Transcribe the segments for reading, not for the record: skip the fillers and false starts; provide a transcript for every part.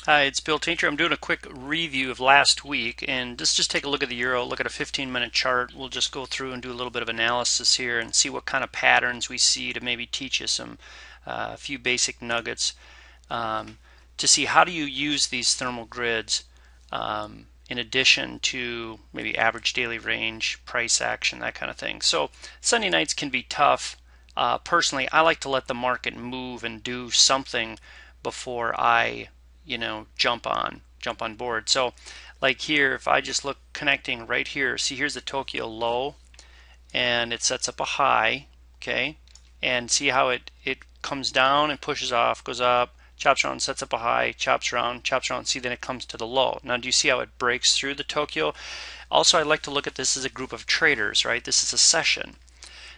Hi, it's Bill Tinter. I'm doing a quick review of last week, and just take a look at the euro, look at a 15-minute chart. We'll just go through and do a little bit of analysis here and see what kind of patterns we see to maybe teach you some a few basic nuggets to see how do you use these thermal grids in addition to maybe average daily range, price action, that kind of thing. So Sunday nights can be tough. Personally, I like to let the market move and do something before I jump on board. So like here, if I just look connecting right here, see here's the Tokyo low and it sets up a high, okay, and see how it comes down and pushes off, goes up, chops around, sets up a high, chops around, see then it comes to the low. Now do you see how it breaks through the Tokyo? Also, I like to look at this as a group of traders, right? This is a session.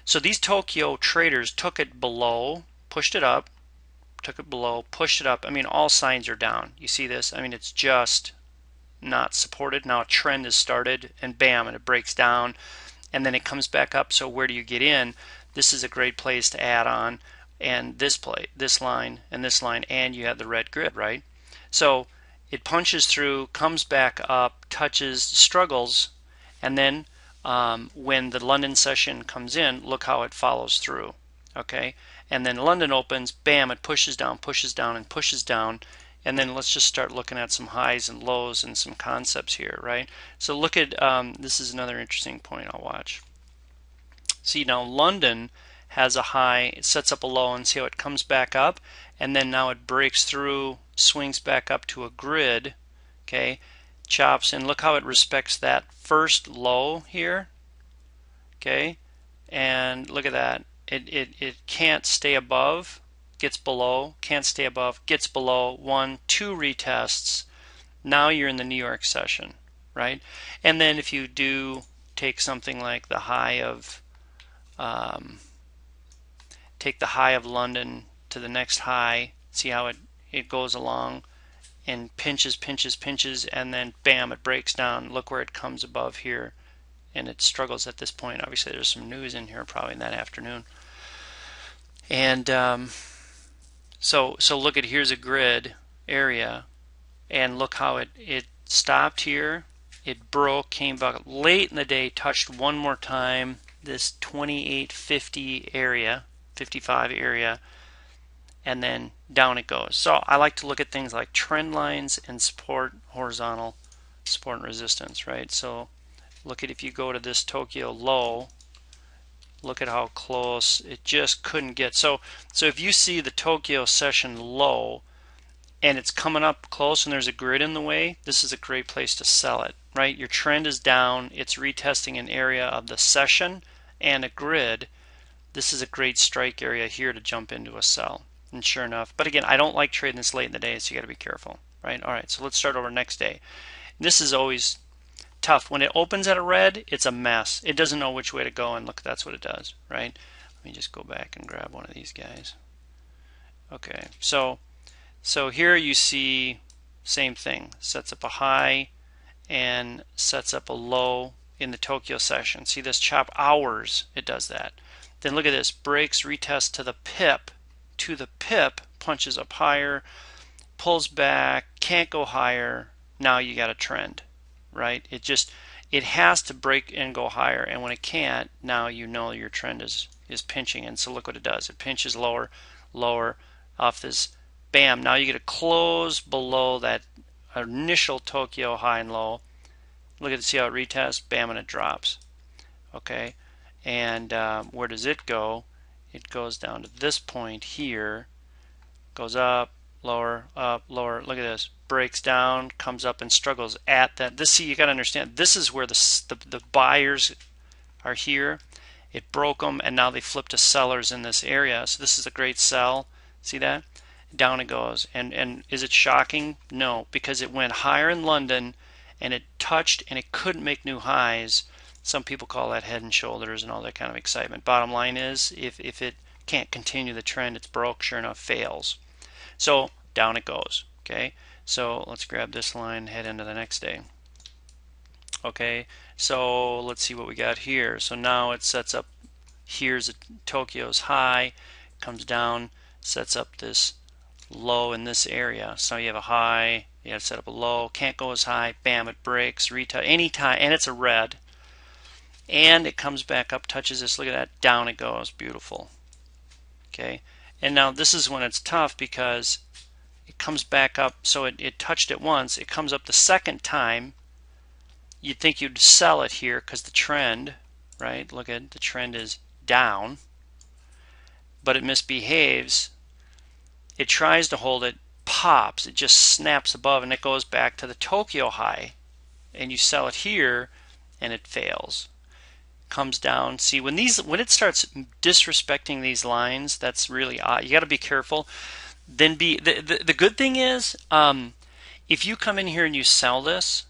So these Tokyo traders took it below, pushed it up, took it below, pushed it up. I mean, all signs are down. You see this? I mean, it's just not supported. Now a trend has started and bam, and it breaks down and then it comes back up. So where do you get in? This is a great place to add on, and this line and this line, and you have the red grid, right? So it punches through, comes back up, touches, struggles, and then when the London session comes in, look how it follows through. Okay, and then London opens, bam, it pushes down, and pushes down, and then let's just start looking at some highs and lows and some concepts here, right? So look at this is another interesting point I'll watch. See, now London has a high, it sets up a low, and see how it comes back up, and then now it breaks through, swings back up to a grid, okay, chops, and look how it respects that first low here, okay, and look at that. It can't stay above, gets below, can't stay above, gets below, 1, 2 retests. Now you're in the New York session, right? And then if you do take something like the high of, take the high of London to the next high, see how it goes along and pinches, and then bam, it breaks down. Look where it comes above here, and it struggles at this point. Obviously there's some news in here probably in that afternoon. And so look at, here's a grid area, and look how it stopped here, it broke, came back late in the day, touched one more time this 2850 area, 55 area, and then down it goes. So I like to look at things like trend lines and support, horizontal support and resistance, right? So look at, if you go to this Tokyo low, look at how close it just couldn't get. So if you see the Tokyo session low and it's coming up close and there's a grid in the way, this is a great place to sell it, right? Your trend is down, it's retesting an area of the session and a grid. This is a great strike area here to jump into a sell. And sure enough, but again, I don't like trading this late in the day, so you got to be careful, right? All right, so let's start over next day. This is always tough. When it opens at a red, it's a mess. It doesn't know which way to go, and look, that's what it does, right? Let me just go back and grab one of these guys. Okay, so here you see same thing. Sets up a high and sets up a low in the Tokyo session. See this chop, hours it does that. Then look at this, breaks, retests to the pip, punches up higher, pulls back, can't go higher. Now you got a trend, right? It has to break and go higher, and when it can't, now you know your trend is pinching. And so look what it does, it pinches lower off this, bam, now you get a close below that initial Tokyo high and low. Look at, see how it retests, bam, and it drops. Okay, and where does it go? It goes down to this point here, goes up, lower, look at this, breaks down, comes up and struggles at that. This, see, you got to understand, this is where the buyers are here. It broke them, and now they flipped to sellers in this area. So this is a great sell. See that? Down it goes. And is it shocking? No, because it went higher in London, and it touched, and it couldn't make new highs. Some people call that head and shoulders and all that kind of excitement. Bottom line is, if it can't continue the trend, it's broke, sure enough, fails. So down it goes. Okay, so let's grab this line and head into the next day. Okay, so let's see what we got here. So now it sets up, here's Tokyo's high, comes down, sets up this low in this area. So you have a high, You got to set up a low. Can't go as high. Bam, it breaks. Retouch anytime, and it's a red. And it comes back up, touches this. Look at that. Down it goes. Beautiful. Okay. And now this is when it's tough because it comes back up. So it touched it once. It comes up the second time. You'd think you'd sell it here because the trend, right? Look at the trend is down. But it misbehaves. It tries to hold it, pops, it just snaps above, and it goes back to the Tokyo high. And you sell it here, and it fails. Comes down. See, when it starts disrespecting these lines, that's really odd. You got to be careful. Then the good thing is, if you come in here and you sell this,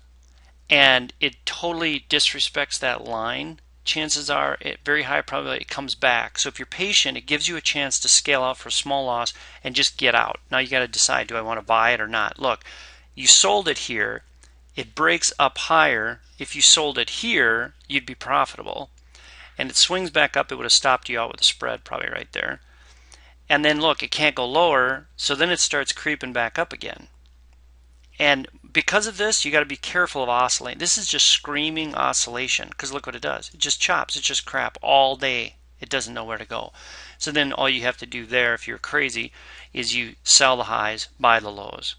and it totally disrespects that line, chances are very high probability it comes back. So if you're patient, it gives you a chance to scale out for a small loss and just get out. Now you got to decide, do I want to buy it or not? Look, you sold it here. It breaks up higher. If you sold it here, you'd be profitable. And it swings back up. It would have stopped you out with a spread probably right there. And then look, it can't go lower. So then it starts creeping back up again. And because of this, you got to be careful of oscillating. This is just screaming oscillation because look what it does. It just chops. It's just crap all day. It doesn't know where to go. So then all you have to do there, if you're crazy, is you sell the highs, buy the lows,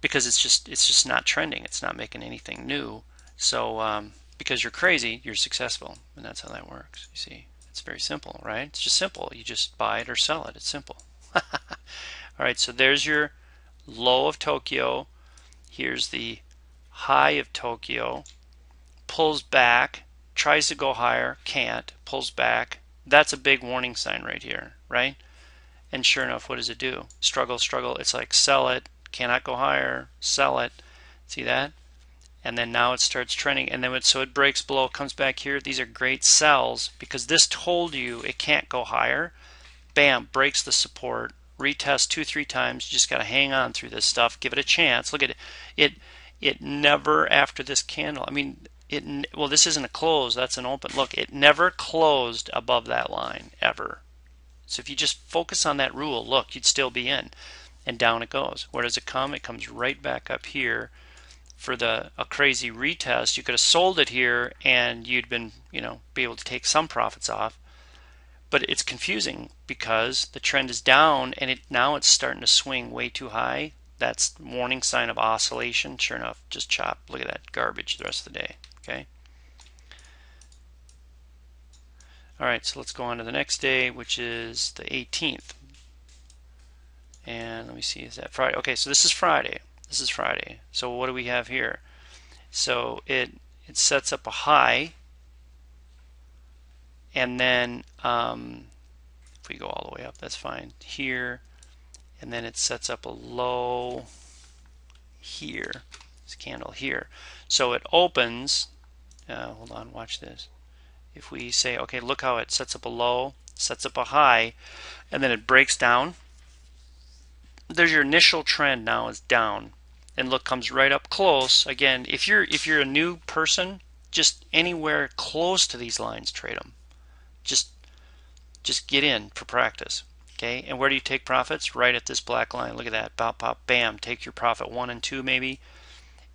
because it's just not trending. It's not making anything new. So because you're crazy, you're successful, and that's how that works. You see, it's very simple, right? It's just simple. You just buy it or sell it. It's simple. All right. So there's your low of Tokyo. Here's the high of Tokyo, pulls back, tries to go higher, can't, pulls back. That's a big warning sign right here, right? And sure enough, what does it do? Struggle, struggle. It's like sell it, cannot go higher, sell it. See that? And then now it starts trending, and then so it breaks below, comes back here. These are great sells because this told you it can't go higher. Bam, breaks the support. Retest 2-3 times. You just got to hang on through this stuff. Give it a chance. Look at it. It never, after this candle, I mean, well, this isn't a close. That's an open. Look, it never closed above that line, ever. So if you just focus on that rule, look, you'd still be in. And down it goes. Where does it come? It comes right back up here for a crazy retest. You could have sold it here, and you'd been, be able to take some profits off. But it's confusing because the trend is down and now it's starting to swing way too high. That's warning sign of oscillation. Sure enough, just chop. Look at that garbage the rest of the day. Okay. All right, so let's go on to the next day, which is the 18th. And let me see, is that Friday? Okay, so this is Friday. This is Friday. So what do we have here? So it sets up a high. And then if we go all the way up, that's fine. Here, and then it sets up a low here. This candle here. So it opens. Hold on, watch this. If we say, okay, look how it sets up a low, sets up a high, and then it breaks down. There's your initial trend now is down, and look, comes right up close. Again, if you're a new person, just anywhere close to these lines, trade them. Just get in for practice. Okay, and where do you take profits? Right at this black line. Look at that. Pop, pop, bam. Take your profit 1 and 2 maybe.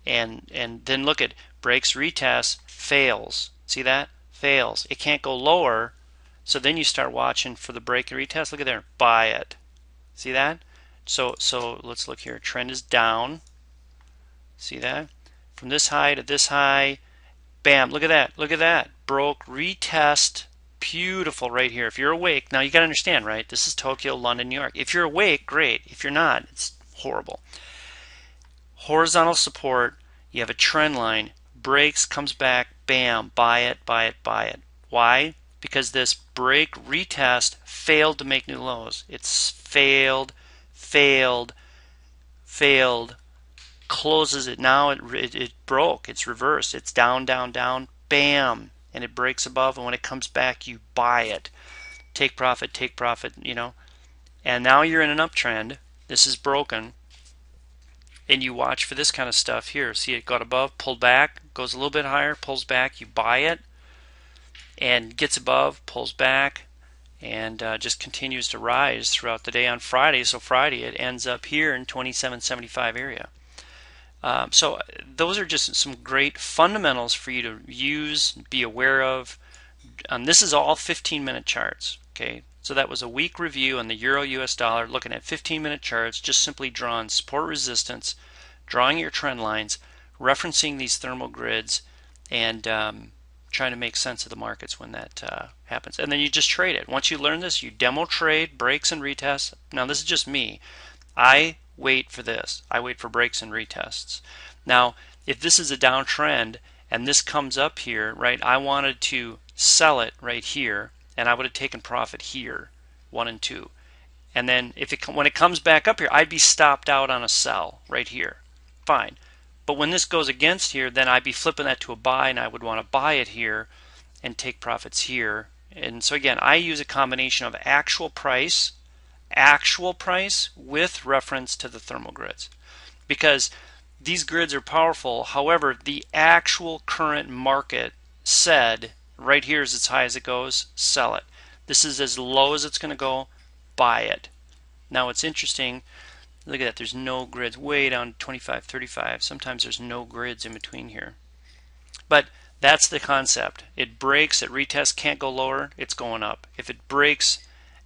And then look at breaks, retests, fails. See that? Fails. It can't go lower. So then you start watching for the break and retest. Look at there. Buy it. See that? So let's look here. Trend is down. See that? From this high to this high. Bam. Look at that. Look at that. Broke, retest. Beautiful right here. If you're awake, now you got to understand, right? This is Tokyo, London, New York. If you're awake, great. If you're not, it's horrible. Horizontal support, you have a trend line, breaks, comes back, bam, buy it, buy it, buy it. Why? Because this break retest failed to make new lows. It's failed, closes it now, it broke, it's reversed, it's down, down, down, bam, and it breaks above, and when it comes back, you buy it. Take profit, and now you're in an uptrend. This is broken. And you watch for this kind of stuff here. See, it got above, pulled back, goes a little bit higher, pulls back, you buy it, and gets above, pulls back, and just continues to rise throughout the day on Friday. So Friday, it ends up here in 2775 area. So those are just some great fundamentals for you to use, be aware of. This is all 15-minute charts. Okay, so that was a week review on the Euro US dollar, looking at 15-minute charts, just simply drawing support resistance, drawing your trend lines, referencing these thermal grids, and trying to make sense of the markets when that happens. And then you just trade it. Once you learn this, you demo trade, breaks and retests. Now this is just me. I wait for this. I wait for breaks and retests. Now, if this is a downtrend and this comes up here, right, I wanted to sell it right here, and I would have taken profit here, 1 and 2. And then when it comes back up here, I'd be stopped out on a sell right here. Fine. But when this goes against here, then I'd be flipping that to a buy, and I would want to buy it here and take profits here. And so again, I use a combination of actual price with reference to the thermal grids, because these grids are powerful. However, the actual current market said right here is as high as it goes, sell it. This is as low as it's going to go, buy it. Now it's interesting, look at that, there's no grids way down to 25, 35. Sometimes there's no grids in between here. But that's the concept. It breaks, it retests, can't go lower, it's going up. If it breaks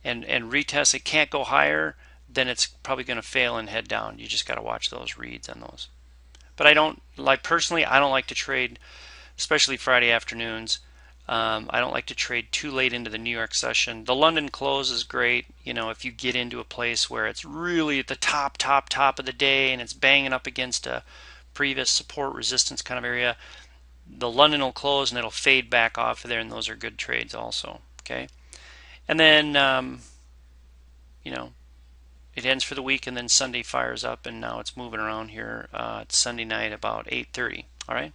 and retests, it can't go higher, then it's probably going to fail and head down. You just got to watch those reads on those. But I don't like, personally, I don't like to trade, especially Friday afternoons. I don't like to trade too late into the New York session. The London close is great, you know, if you get into a place where it's really at the top of the day and it's banging up against a previous support resistance kind of area. The London will close and it'll fade back off of there, and those are good trades also. Okay, and then you know, it ends for the week, and then Sunday fires up, and now it's moving around here. It's Sunday night about 8:30. All right,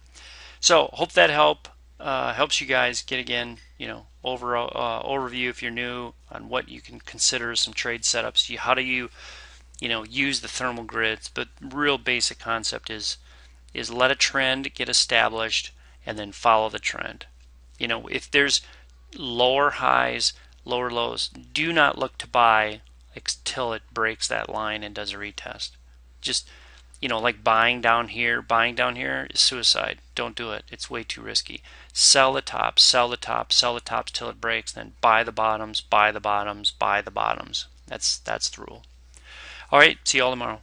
so hope that helps you guys get, again, you know, overview if you're new on what you can consider some trade setups. How do you know, use the thermal grids? But real basic concept is let a trend get established and then follow the trend. You know, if there's lower highs, lower lows, do not look to buy until it breaks that line and does a retest. Just, you know, like buying down here is suicide. Don't do it. It's way too risky. Sell the tops, sell the tops, sell the tops till it breaks, then buy the bottoms, buy the bottoms, buy the bottoms. That's the rule. All right, see you all tomorrow.